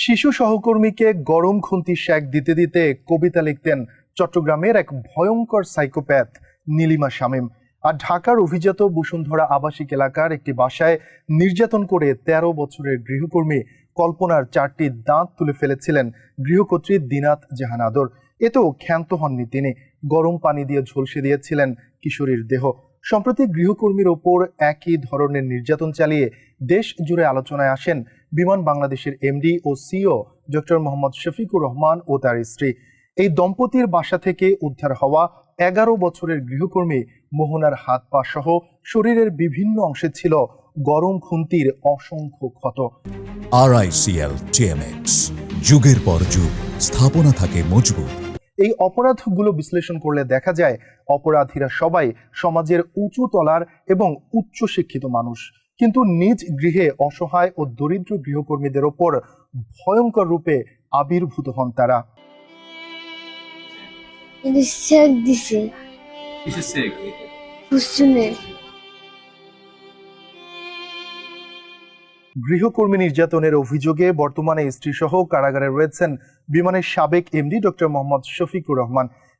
শিশু সহকর্মীকে গরম খুন্তি সেঁক দিতে দিতে কবিতা লিখতেন চট্টগ্রামের এক ভয়ঙ্কর সাইকোপ্যাথ নীলিমা শামীম। আর ঢাকার অভিজাত বসুন্ধরা আবাসিক এলাকার একটি বাসায় নির্যাতন করে ১৩ বছরের গৃহকর্মী কল্পনার ৪টি দাঁত তুলে ফেলেছিলেন গৃহকর্ত্রী দিনাত জাহান আদর। এতেও ক্ষান্ত হননি তিনি, গরম পানি দিয়ে ঝলসে দিয়েছিলেন কিশোরীর দেহ। সম্প্রতি গৃহকর্মীর ওপর একই ধরনের নির্যাতন চালিয়ে দেশ জুড়ে আলোচনায় আসেন বিমান বাংলাদেশের এমডি ও সিইও ডক্টর মোহাম্মদ শফিকুর রহমান ও তার স্ত্রী। এই দম্পতির বাসা থেকে উদ্ধার হওয়া ১১ বছরের গৃহকর্মী মোহনার হাত পা সহ শরীরের বিভিন্ন অংশে ছিল গরম খুন্তির অসংখ্য ক্ষত। RICL TMX, যুগের পর যুগ স্থাপনা থাকে মজবুত। এই অপরাধগুলো বিশ্লেষণ করলে দেখা যায় অপরাধীরা সবাই সমাজের উঁচু তলার এবং উচ্চশিক্ষিত মানুষ, কিন্তু নিজ গৃহে অসহায় ও দরিদ্র গৃহকর্মীদের ওপর ভয়ঙ্কর রূপে আবির্ভূত হন তারা। সেক দিছে কিসের সেক? ফুসুনে। গৃহকর্মী নির্যাতনের অভিযোগে বর্তমানে স্ত্রীসহ কারাগারে রয়েছেন বিমানের সাবেক এমডি ডক্টর মোহাম্মদ শফিকুর রহমান।